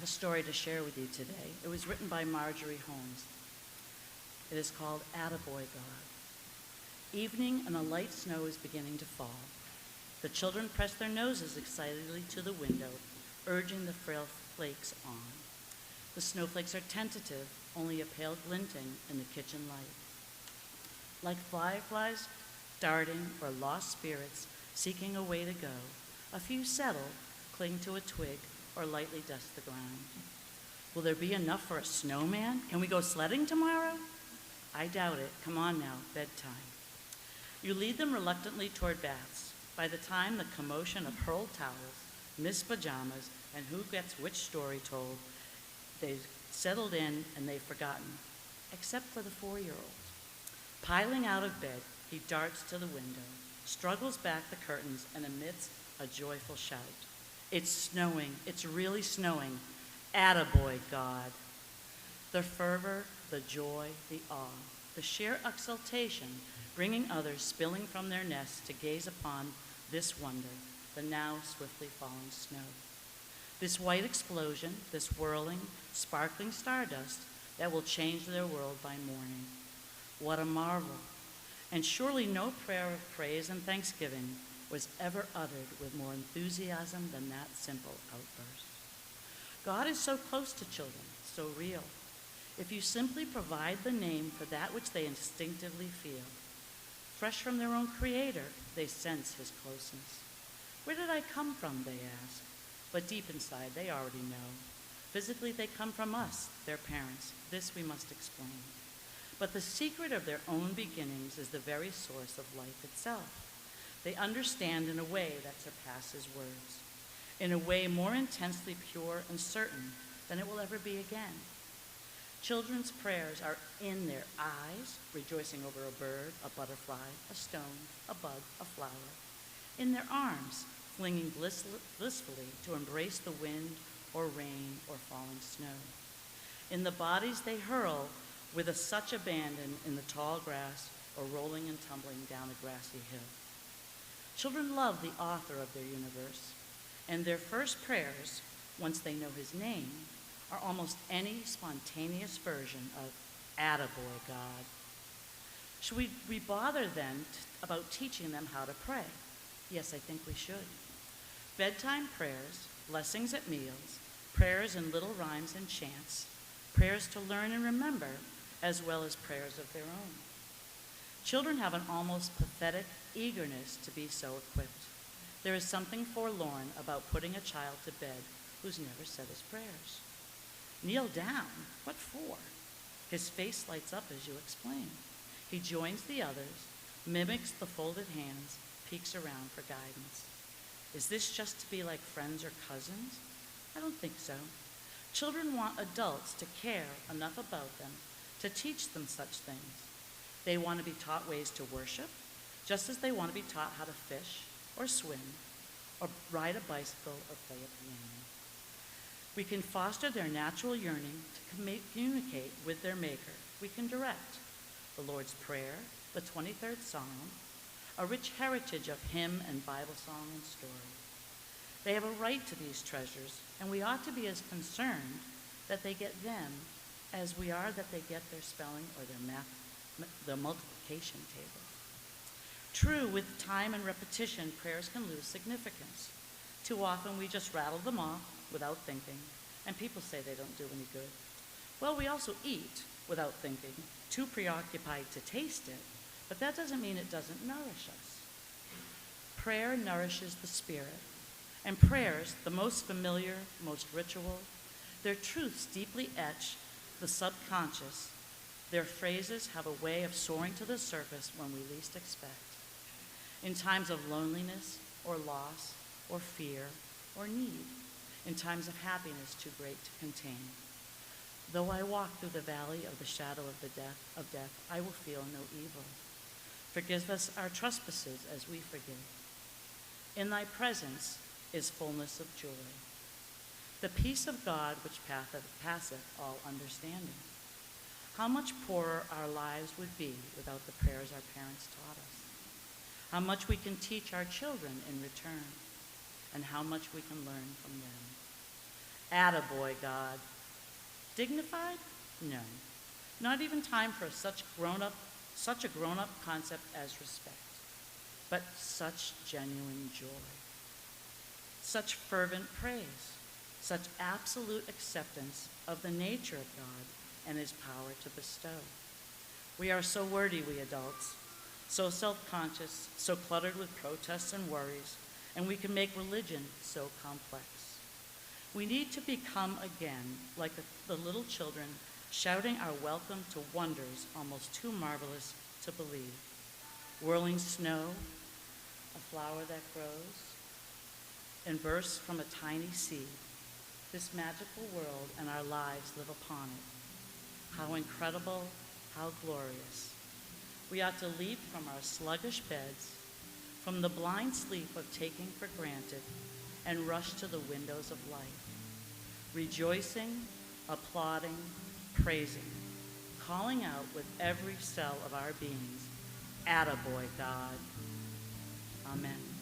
a story to share with you today. It was written by Marjorie Holmes. It is called Attaboy God. Evening and a light snow is beginning to fall. The children press their noses excitedly to the window, urging the frail flakes on. The snowflakes are tentative, only a pale glinting in the kitchen light. Like fireflies darting or lost spirits seeking a way to go, a few settle, cling to a twig, or lightly dust the ground. Will there be enough for a snowman? Can we go sledding tomorrow? I doubt it. Come on now, bedtime. You lead them reluctantly toward baths. By the time the commotion of hurled towels, missed pajamas, and who gets which story told, they've settled in and they've forgotten, except for the 4-year-old. Piling out of bed, he darts to the window, struggles back the curtains, and emits a joyful shout. It's snowing. It's really snowing. Attaboy, God. The fervor, the joy, the awe, the sheer exultation, bringing others spilling from their nests to gaze upon this wonder, the now swiftly falling snow. This white explosion, this whirling, sparkling stardust that will change their world by morning. What a marvel. And surely no prayer of praise and thanksgiving was ever uttered with more enthusiasm than that simple outburst. God is so close to children, so real. If you simply provide the name for that which they instinctively feel, fresh from their own Creator, they sense his closeness. Where did I come from, they ask, but deep inside they already know. Physically they come from us, their parents. This we must explain. But the secret of their own beginnings is the very source of life itself. They understand in a way that surpasses words, in a way more intensely pure and certain than it will ever be again. Children's prayers are in their eyes, rejoicing over a bird, a butterfly, a stone, a bug, a flower. In their arms, flinging blissfully to embrace the wind or rain or falling snow. In the bodies they hurl with such abandon in the tall grass or rolling and tumbling down a grassy hill. Children love the author of their universe, and their first prayers, once they know his name, are almost any spontaneous version of Attaboy God. Should we bother then about teaching them how to pray? Yes, I think we should. Bedtime prayers, blessings at meals, prayers in little rhymes and chants, prayers to learn and remember, as well as prayers of their own. Children have an almost pathetic eagerness to be so equipped. There is something forlorn about putting a child to bed who's never said his prayers. Kneel down? What for? His face lights up as you explain. He joins the others, mimics the folded hands, peeks around for guidance. Is this just to be like friends or cousins? I don't think so. Children want adults to care enough about them to teach them such things. They want to be taught ways to worship, just as they want to be taught how to fish or swim or ride a bicycle or play a piano. We can foster their natural yearning to communicate with their Maker. We can direct the Lord's Prayer, the 23rd Psalm, a rich heritage of hymn and Bible song and story. They have a right to these treasures, and we ought to be as concerned that they get them as we are that they get their spelling or their multiplication table. True, with time and repetition, prayers can lose significance. Too often we just rattle them off without thinking, and people say they don't do any good. Well, we also eat without thinking, too preoccupied to taste it, but that doesn't mean it doesn't nourish us. Prayer nourishes the spirit, and prayers, the most familiar, most ritual, their truths deeply etch the subconscious. Their phrases have a way of soaring to the surface when we least expect. In times of loneliness or loss or fear or need, in times of happiness too great to contain. Though I walk through the valley of the shadow of death, I will feel no evil. Forgive us our trespasses as we forgive. In thy presence is fullness of joy, the peace of God which passeth all understanding. How much poorer our lives would be without the prayers our parents taught us. How much we can teach our children in return, and how much we can learn from them. Attaboy, God. Dignified? No. Not even time for such a grown-up concept as respect, but such genuine joy, such fervent praise, such absolute acceptance of the nature of God and his power to bestow. We are so wordy, we adults, so self-conscious, so cluttered with protests and worries, and we can make religion so complex. We need to become again like the little children, shouting our welcome to wonders almost too marvelous to believe. Whirling snow, a flower that grows, and bursts from a tiny seed. This magical world and our lives live upon it. How incredible, how glorious. We ought to leap from our sluggish beds, from the blind sleep of taking for granted, and rush to the windows of life, rejoicing, applauding, praising, calling out with every cell of our beings, Attaboy, God. Amen.